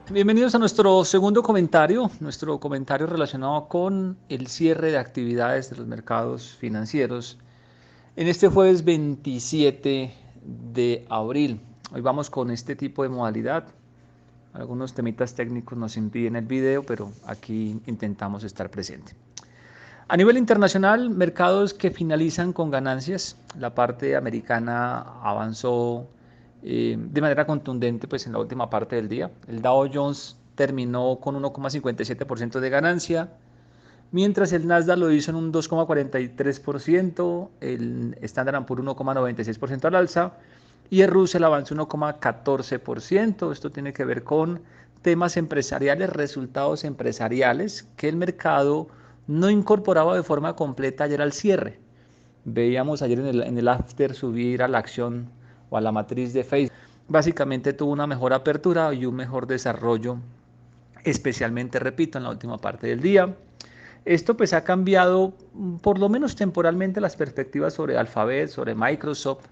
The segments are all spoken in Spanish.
Bienvenidos a nuestro segundo comentario, nuestro comentario relacionado con el cierre de actividades de los mercados financieros en este jueves 27 de abril. Hoy vamos con este tipo de modalidad. Algunos temitas técnicos nos impiden el video, pero aquí intentamos estar presente. A nivel internacional, mercados que finalizan con ganancias. La parte americana avanzó de manera contundente pues, en la última parte del día. El Dow Jones terminó con 1,57% de ganancia, mientras el Nasdaq lo hizo en un 2,43%, el Standard Poor's 1,96% al alza y el Russell avanzó 1,14%. Esto tiene que ver con temas empresariales, resultados empresariales que el mercado no incorporaba de forma completa ayer al cierre. Veíamos ayer en el after subir a la acción o a la matriz de Facebook. Básicamente tuvo una mejor apertura y un mejor desarrollo, especialmente, repito, en la última parte del día. Esto pues ha cambiado por lo menos temporalmente las perspectivas sobre Alphabet, sobre Microsoft,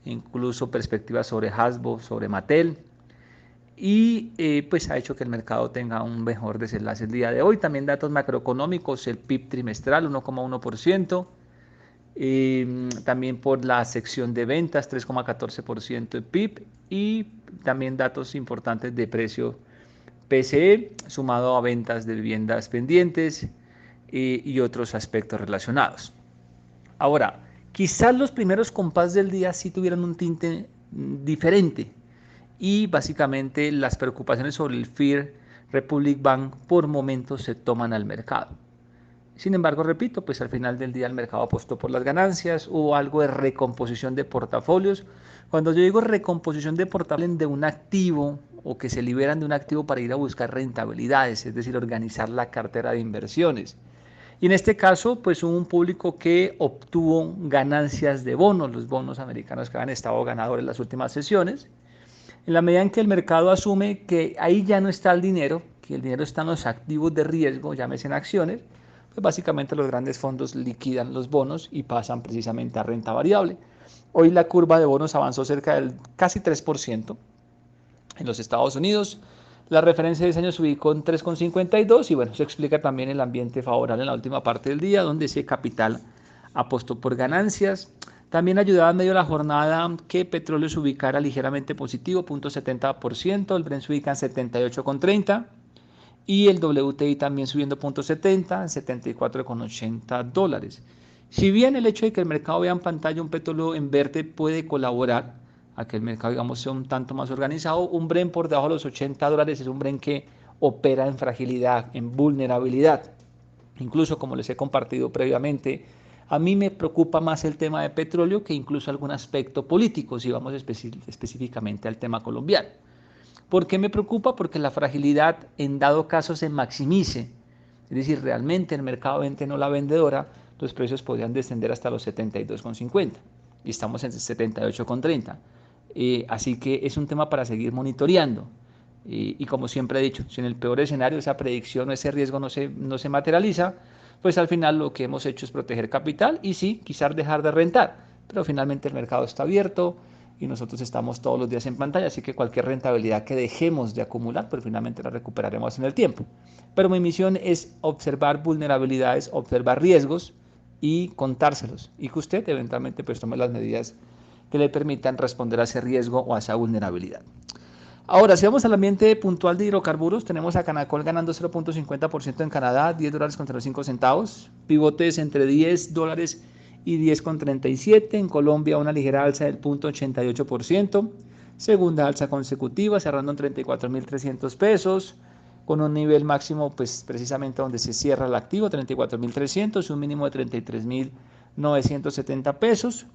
incluso perspectivas sobre Hasbro, sobre Mattel, y pues ha hecho que el mercado tenga un mejor desenlace el día de hoy. También datos macroeconómicos, el PIB trimestral 1,1%, también por la sección de ventas 3,14% de PIB y también datos importantes de precio PCE sumado a ventas de viviendas pendientes y otros aspectos relacionados. Ahora, quizás los primeros compás del día sí tuvieran un tinte diferente y básicamente las preocupaciones sobre el First Republic Bank por momentos se toman al mercado. Sin embargo, repito, pues al final del día el mercado apostó por las ganancias, hubo algo de recomposición de portafolios. Cuando yo digo recomposición de portafolios de un activo o que se liberan de un activo para ir a buscar rentabilidades, es decir, organizar la cartera de inversiones. Y en este caso, pues hubo un público que obtuvo ganancias de bonos, los bonos americanos que han estado ganadores en las últimas sesiones. En la medida en que el mercado asume que ahí ya no está el dinero, que el dinero está en los activos de riesgo, llámese en acciones, pues básicamente los grandes fondos liquidan los bonos y pasan precisamente a renta variable. Hoy la curva de bonos avanzó cerca del casi 3% en los Estados Unidos. La referencia de 10 años se ubicó en 3,52 y bueno, eso explica también el ambiente favorable en la última parte del día, donde ese capital apostó por ganancias. También ayudaba en medio de la jornada que petróleo se ubicara ligeramente positivo, 0,70%, el Brent se ubica en 78,30 y el WTI también subiendo 0,70 en $74,80. Si bien el hecho de que el mercado vea en pantalla un petróleo en verde puede colaborar a que el mercado, digamos, sea un tanto más organizado, un Brent por debajo de los $80 es un Brent que opera en fragilidad, en vulnerabilidad. Incluso, como les he compartido previamente, a mí me preocupa más el tema de petróleo que incluso algún aspecto político, si vamos específicamente al tema colombiano. ¿Por qué me preocupa? Porque la fragilidad en dado caso se maximice, es decir, realmente el mercado vende no la vendedora, los precios podrían descender hasta los 72,50 y estamos en 78,30. Así que es un tema para seguir monitoreando. Y como siempre he dicho, si en el peor escenario esa predicción o ese riesgo no se materializa, pues al final lo que hemos hecho es proteger capital y sí, quizás dejar de rentar, pero finalmente el mercado está abierto y nosotros estamos todos los días en pantalla, así que cualquier rentabilidad que dejemos de acumular, pues finalmente la recuperaremos en el tiempo. Pero mi misión es observar vulnerabilidades, observar riesgos y contárselos y que usted eventualmente pues tome las medidas que le permitan responder a ese riesgo o a esa vulnerabilidad. Ahora, si vamos al ambiente puntual de hidrocarburos, tenemos a Canacol ganando 0,50% en Canadá, $10,05. Pivotes entre $10 y 10,37. En Colombia, una ligera alza del 0,88%. Segunda alza consecutiva, cerrando en 34.300 pesos, con un nivel máximo, pues precisamente donde se cierra el activo, 34.300 y un mínimo de 33.970 pesos.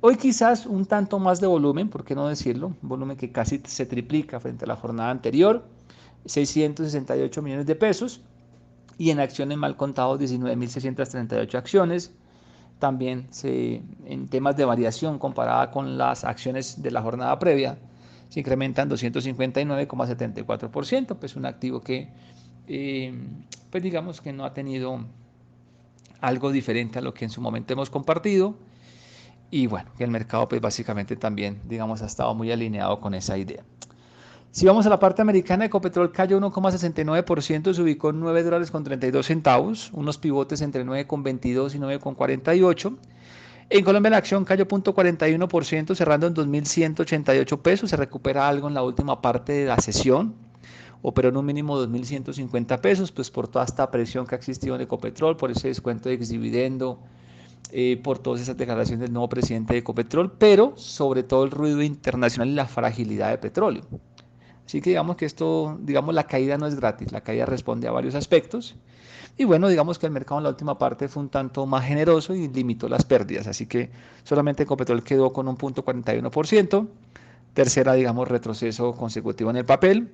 Hoy quizás un tanto más de volumen, ¿por qué no decirlo? Un volumen que casi se triplica frente a la jornada anterior, 668 millones de pesos, y en acciones mal contados 19.638 acciones. También en temas de variación comparada con las acciones de la jornada previa, se incrementan 259,74%, pues un activo que, pues digamos que no ha tenido algo diferente a lo que en su momento hemos compartido. Y bueno, que el mercado pues básicamente también, digamos, ha estado muy alineado con esa idea. Si vamos a la parte americana, Ecopetrol cayó 1,69%, se ubicó en $9.32, unos pivotes entre 9,22 y 9,48. En Colombia la acción cayó 0,41%, cerrando en 2.188 pesos, se recupera algo en la última parte de la sesión, operó en un mínimo de 2.150 pesos, pues por toda esta presión que ha existido en Ecopetrol, por ese descuento de exdividendo, por todas esas declaraciones del nuevo presidente de Ecopetrol, pero sobre todo el ruido internacional y la fragilidad de petróleo. Así que digamos que esto, digamos, la caída no es gratis, la caída responde a varios aspectos. Y bueno, digamos que el mercado en la última parte fue un tanto más generoso y limitó las pérdidas. Así que solamente Ecopetrol quedó con un 0,41%. Tercera, digamos, retroceso consecutivo en el papel.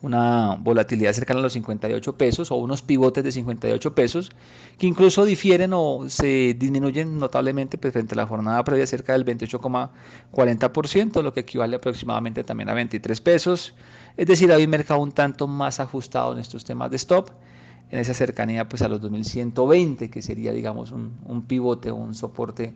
Una volatilidad cercana a los 58 pesos o unos pivotes de 58 pesos que incluso difieren o se disminuyen notablemente pues, frente a la jornada previa cerca del 28,40%, lo que equivale aproximadamente también a 23 pesos. Es decir, hay un mercado un tanto más ajustado en estos temas de stop, en esa cercanía pues a los 2120, que sería digamos un pivote o un soporte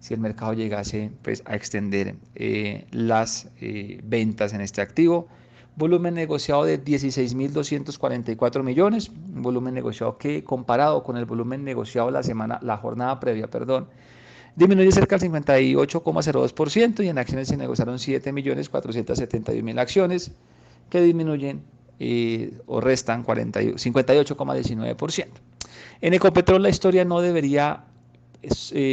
si el mercado llegase pues, a extender las ventas en este activo. Volumen negociado de 16.244 millones, un volumen negociado que comparado con el volumen negociado la jornada previa, perdón, disminuye cerca del 58,02% y en acciones se negociaron 7.471.000 acciones que disminuyen o restan 58,19%. En Ecopetrol la historia no debería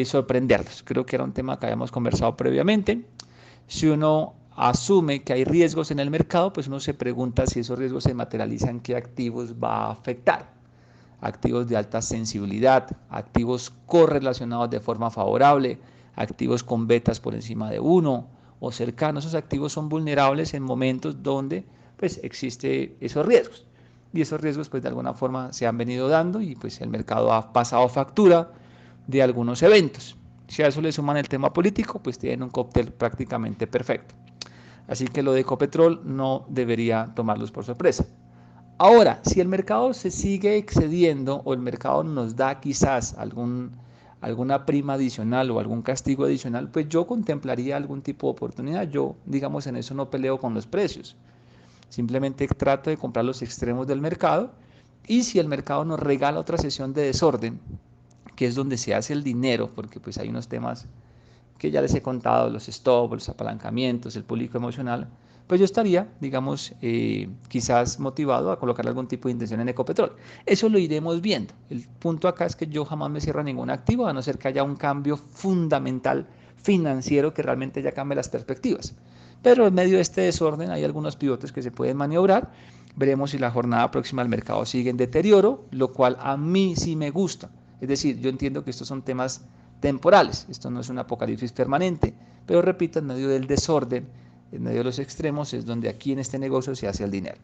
sorprendernos, creo que era un tema que habíamos conversado previamente. Si uno asume que hay riesgos en el mercado, pues uno se pregunta si esos riesgos se materializan, qué activos va a afectar. Activos de alta sensibilidad, activos correlacionados de forma favorable, activos con betas por encima de 1 o cercanos. Esos activos son vulnerables en momentos donde pues existe esos riesgos. Y esos riesgos pues de alguna forma se han venido dando y pues el mercado ha pasado factura de algunos eventos. Si a eso le suman el tema político, pues tienen un cóctel prácticamente perfecto. Así que lo de Ecopetrol no debería tomarlos por sorpresa. Ahora, si el mercado se sigue excediendo o el mercado nos da quizás alguna prima adicional o algún castigo adicional, pues yo contemplaría algún tipo de oportunidad. Yo, digamos, en eso no peleo con los precios. Simplemente trato de comprar los extremos del mercado y si el mercado nos regala otra sesión de desorden, que es donde se hace el dinero, porque pues hay unos temas que ya les he contado, los stops, los apalancamientos, el público emocional, pues yo estaría, digamos, quizás motivado a colocar algún tipo de intención en Ecopetrol. Eso lo iremos viendo. El punto acá es que yo jamás me cierro a ningún activo, a no ser que haya un cambio fundamental financiero que realmente ya cambie las perspectivas. Pero en medio de este desorden hay algunos pivotes que se pueden maniobrar. Veremos si la jornada próxima al mercado sigue en deterioro, lo cual a mí sí me gusta. Es decir, yo entiendo que estos son temas temporales, esto no es un apocalipsis permanente, pero repito, en medio del desorden, en medio de los extremos, es donde aquí en este negocio se hace el dinero.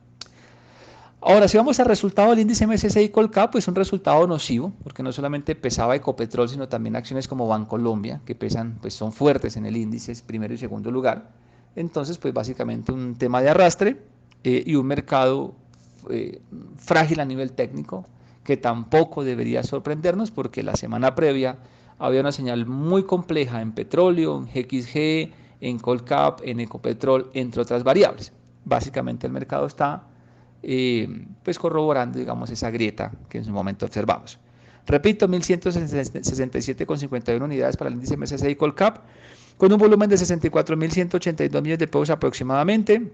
Ahora, si vamos al resultado del índice MSCI Colcap, pues un resultado nocivo, porque no solamente pesaba Ecopetrol, sino también acciones como Bancolombia, que pesan, pues son fuertes en el índice, es primero y segundo lugar. Entonces, pues básicamente un tema de arrastre y un mercado frágil a nivel técnico, que tampoco debería sorprendernos, porque la semana previa había una señal muy compleja en petróleo, en XG, en Colcap, en Ecopetrol, entre otras variables. Básicamente el mercado está pues corroborando, digamos, esa grieta que en su momento observamos. Repito, 1.167,51 unidades para el índice MSCI Colcap, con un volumen de 64.182 millones de pesos aproximadamente.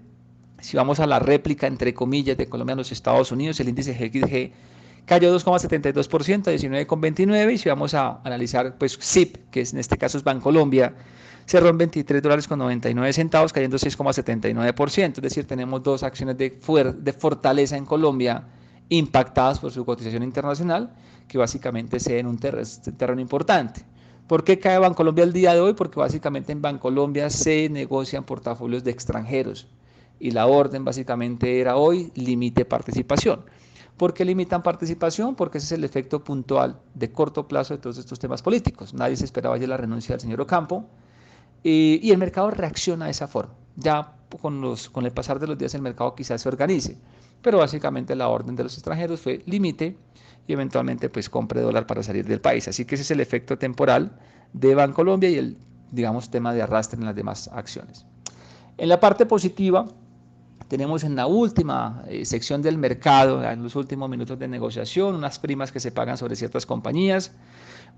Si vamos a la réplica, entre comillas, de Colombia en los Estados Unidos, el índice XG cayó 2,72% a 19,29, y si vamos a analizar pues SIP, que en este caso es Bancolombia, cerró en $23.99, cayendo 6,79%, es decir, tenemos dos acciones de fortaleza en Colombia impactadas por su cotización internacional, que básicamente ceden un terreno importante. ¿Por qué cae Bancolombia el día de hoy? Porque básicamente en Bancolombia se negocian portafolios de extranjeros y la orden básicamente era hoy limite participación. ¿Por qué limitan participación? Porque ese es el efecto puntual de corto plazo de todos estos temas políticos. Nadie se esperaba ya la renuncia del señor Ocampo y el mercado reacciona de esa forma. Ya con el pasar de los días el mercado quizás se organice, pero básicamente la orden de los extranjeros fue limite y eventualmente pues compre dólar para salir del país. Así que ese es el efecto temporal de Bancolombia y el, digamos, tema de arrastre en las demás acciones. En la parte positiva, Tenemos en la última sección del mercado, en los últimos minutos de negociación, unas primas que se pagan sobre ciertas compañías.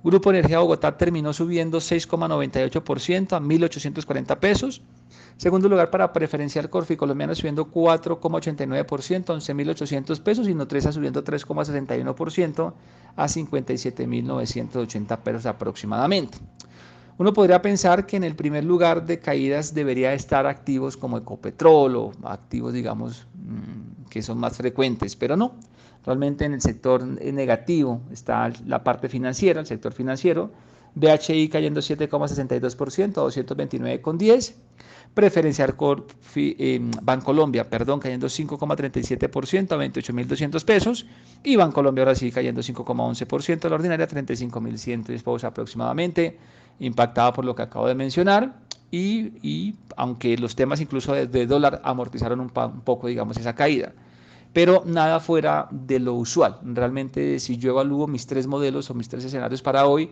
Grupo Energía Bogotá terminó subiendo 6,98% a 1.840 pesos. Segundo lugar para Preferencial Colombiana subiendo 4,89% a 11.800 pesos y Nutresa subiendo 3,61% a 57.980 pesos aproximadamente. Uno podría pensar que en el primer lugar de caídas debería estar activos como Ecopetrol o activos, digamos, que son más frecuentes, pero no. Realmente en el sector negativo está la parte financiera, el sector financiero. BHI cayendo 7,62% a 229,10. Preferencial Corp, Bancolombia, perdón, cayendo 5,37% a 28.200 pesos. Y Bancolombia ahora sí cayendo 5,11%, la ordinaria 35.110 pesos aproximadamente, impactada por lo que acabo de mencionar. Y aunque los temas incluso de dólar amortizaron un poco, digamos, esa caída. Pero nada fuera de lo usual. Realmente, si yo evalúo mis tres modelos o mis tres escenarios para hoy,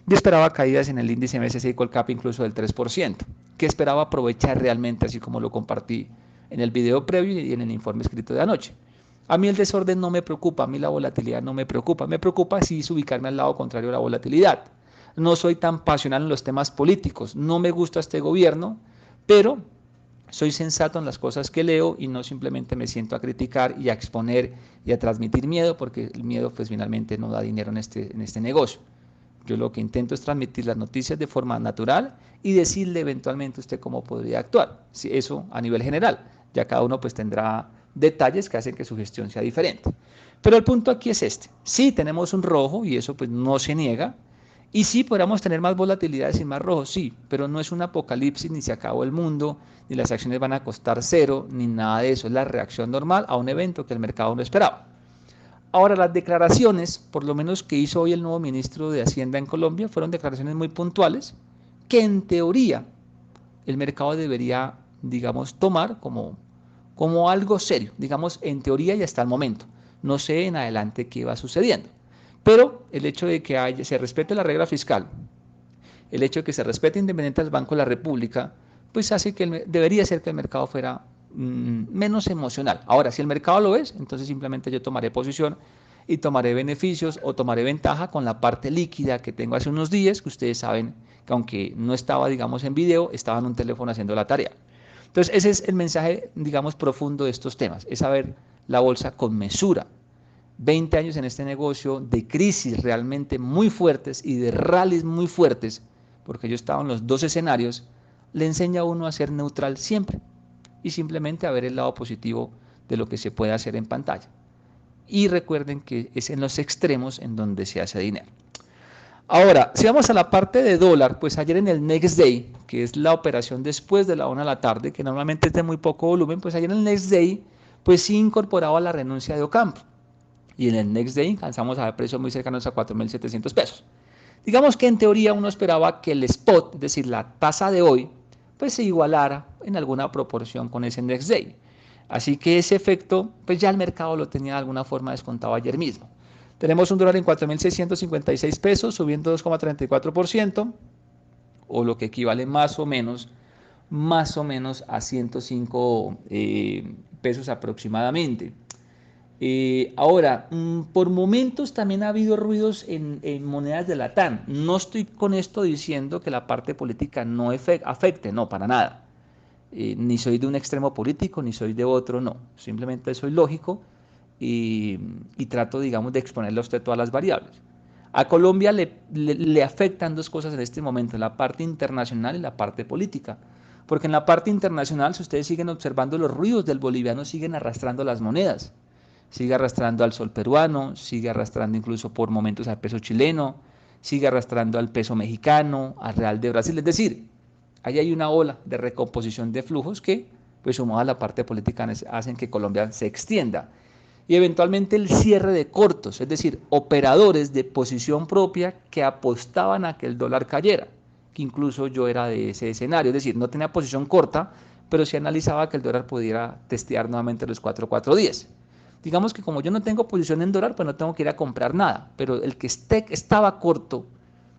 yo esperaba caídas en el índice MSCI Colcap incluso del 3%, que esperaba aprovechar realmente, así como lo compartí en el video previo y en el informe escrito de anoche. A mí el desorden no me preocupa, a mí la volatilidad no me preocupa sí es ubicarme al lado contrario de la volatilidad. No soy tan pasional en los temas políticos, no me gusta este gobierno, pero soy sensato en las cosas que leo y no simplemente me siento a criticar y a exponer y a transmitir miedo, porque el miedo pues finalmente no da dinero en este negocio. Yo lo que intento es transmitir las noticias de forma natural y decirle eventualmente a usted cómo podría actuar. Eso a nivel general. Ya cada uno pues tendrá detalles que hacen que su gestión sea diferente. Pero el punto aquí es este. Sí tenemos un rojo y eso pues no se niega. Y sí podríamos tener más volatilidades y más rojos, sí, pero no es un apocalipsis, ni se acabó el mundo, ni las acciones van a costar cero, ni nada de eso. Es la reacción normal a un evento que el mercado no esperaba. Ahora, las declaraciones, por lo menos que hizo hoy el nuevo ministro de Hacienda en Colombia, fueron declaraciones muy puntuales que en teoría el mercado debería, digamos, tomar como algo serio, digamos, en teoría y hasta el momento. No sé en adelante qué va sucediendo. Pero el hecho de que se respete la regla fiscal, el hecho de que se respete independiente del Banco de la República, pues hace que debería ser que el mercado fuera menos emocional. Ahora, si el mercado lo es, entonces simplemente yo tomaré posición y tomaré beneficios o tomaré ventaja con la parte líquida que tengo hace unos días, que ustedes saben que aunque no estaba, digamos, en video, estaba en un teléfono haciendo la tarea. Entonces, ese es el mensaje, digamos, profundo de estos temas, es saber la bolsa con mesura. 20 años en este negocio de crisis realmente muy fuertes y de rallies muy fuertes, porque yo estaba en los dos escenarios, le enseña a uno a ser neutral siempre y simplemente a ver el lado positivo de lo que se puede hacer en pantalla. Y recuerden que es en los extremos en donde se hace dinero. Ahora, si vamos a la parte de dólar, pues ayer en el Next Day, que es la operación después de la 1 de la tarde, que normalmente es de muy poco volumen, pues ayer en el Next Day, pues sí incorporaba la renuncia de Ocampo. Y en el Next Day alcanzamos a ver precios muy cercanos a 4.700 pesos. Digamos que en teoría uno esperaba que el spot, es decir, la tasa de hoy, pues se igualara en alguna proporción con ese Next Day. Así que ese efecto, pues ya el mercado lo tenía de alguna forma descontado ayer mismo. Tenemos un dólar en 4.656 pesos, subiendo 2,34%, o lo que equivale más o menos a 105 pesos aproximadamente. Ahora, por momentos también ha habido ruidos en monedas de Latam. No estoy con esto diciendo que la parte política no afecte, no, para nada. Ni soy de un extremo político, ni soy de otro, no. Simplemente soy lógico y trato, digamos, de exponerle a usted todas las variables. A Colombia le afectan dos cosas en este momento, la parte internacional y la parte política. Porque en la parte internacional, si ustedes siguen observando los ruidos del boliviano, siguen arrastrando las monedas. Sigue arrastrando al sol peruano, sigue arrastrando incluso por momentos al peso chileno, sigue arrastrando al peso mexicano, al real de Brasil. Es decir, ahí hay una ola de recomposición de flujos que, pues sumada a la parte política, hacen que Colombia se extienda. Y eventualmente el cierre de cortos, es decir, operadores de posición propia que apostaban a que el dólar cayera, que incluso yo era de ese escenario, es decir, no tenía posición corta, pero sí analizaba que el dólar pudiera testear nuevamente los 4.410. Digamos que como yo no tengo posición en dólar, pues no tengo que ir a comprar nada, pero el que estaba corto,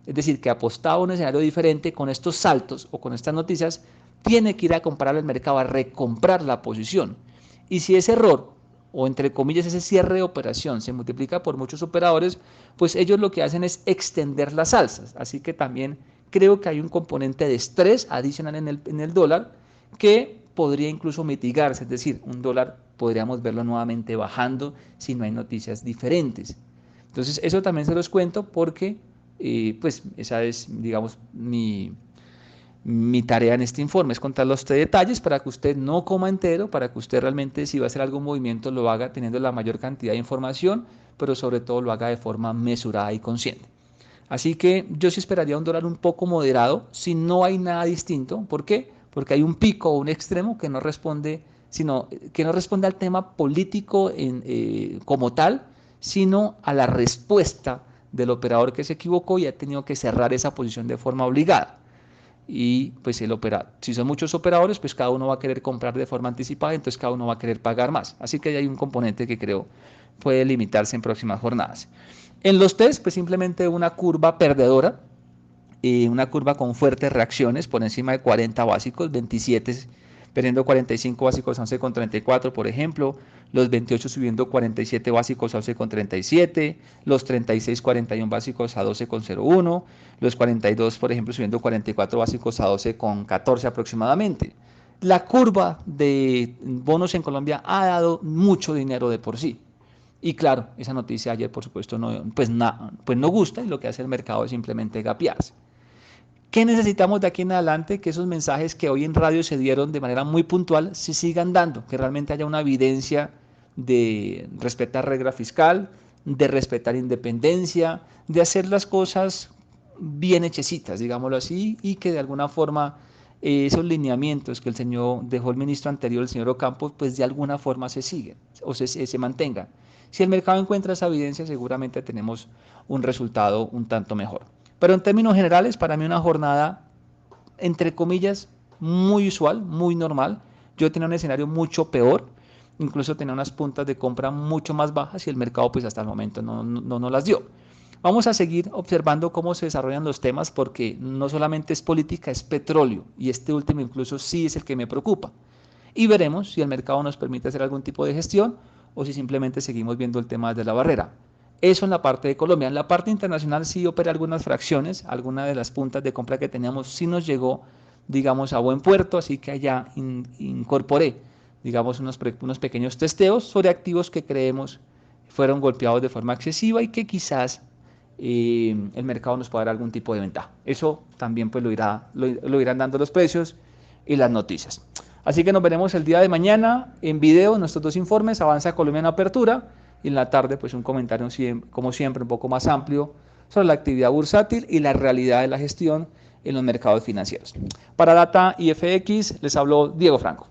es decir, que apostaba a un escenario diferente con estos saltos o con estas noticias, tiene que ir a comprar al mercado, a recomprar la posición. Y si ese error, o entre comillas ese cierre de operación, se multiplica por muchos operadores, pues ellos lo que hacen es extender las alzas. Así que también creo que hay un componente de estrés adicional en el dólar que podría incluso mitigarse, es decir, un dólar podríamos verlo nuevamente bajando si no hay noticias diferentes. Entonces, eso también se los cuento porque, pues, esa es, digamos, mi tarea en este informe, es contarle a usted detalles para que usted no coma entero, para que usted realmente, si va a hacer algún movimiento, lo haga teniendo la mayor cantidad de información, pero sobre todo lo haga de forma mesurada y consciente. Así que yo sí esperaría un dólar un poco moderado si no hay nada distinto. ¿Por qué? Porque hay un pico o un extremo que no responde, que no responde al tema político como tal, sino a la respuesta del operador que se equivocó y ha tenido que cerrar esa posición de forma obligada. Y pues si son muchos operadores, pues cada uno va a querer comprar de forma anticipada, entonces cada uno va a querer pagar más. Así que hay un componente que creo puede limitarse en próximas jornadas. En los test, pues simplemente una curva perdedora, una curva con fuertes reacciones por encima de 40 básicos, 27 perdiendo 45 básicos a 11,34, por ejemplo, los 28 subiendo 47 básicos a 11,37, los 36, 41 básicos a 12,01, los 42, por ejemplo, subiendo 44 básicos a 12,14 aproximadamente. La curva de bonos en Colombia ha dado mucho dinero de por sí. Y claro, esa noticia ayer, por supuesto, pues no gusta y lo que hace el mercado es simplemente gapearse. ¿Qué necesitamos de aquí en adelante? Que esos mensajes que hoy en radio se dieron de manera muy puntual se sigan dando, que realmente haya una evidencia de respetar regla fiscal, de respetar independencia, de hacer las cosas bien hechecitas, digámoslo así, y que de alguna forma esos lineamientos que el señor dejó el ministro anterior, el señor Ocampo, pues de alguna forma se siguen o se mantengan. Si el mercado encuentra esa evidencia, seguramente tenemos un resultado un tanto mejor. Pero en términos generales, para mí una jornada, entre comillas, muy usual, muy normal. Yo tenía un escenario mucho peor, incluso tenía unas puntas de compra mucho más bajas y el mercado pues hasta el momento no las dio. Vamos a seguir observando cómo se desarrollan los temas porque no solamente es política, es petróleo y este último incluso sí es el que me preocupa. Y veremos si el mercado nos permite hacer algún tipo de gestión o si simplemente seguimos viendo el tema de la barrera. Eso en la parte de Colombia. En la parte internacional sí opera algunas fracciones, alguna de las puntas de compra que teníamos sí nos llegó, digamos, a buen puerto, así que allá incorporé, digamos, unos pequeños testeos sobre activos que creemos fueron golpeados de forma excesiva y que quizás el mercado nos pueda dar algún tipo de ventaja. Eso también pues lo irán dando los precios y las noticias. Así que nos veremos el día de mañana en video, nuestros dos informes, Avanza Colombia en apertura, y en la tarde pues un comentario como siempre un poco más amplio sobre la actividad bursátil y la realidad de la gestión en los mercados financieros. Para Data y FX les habló Diego Franco.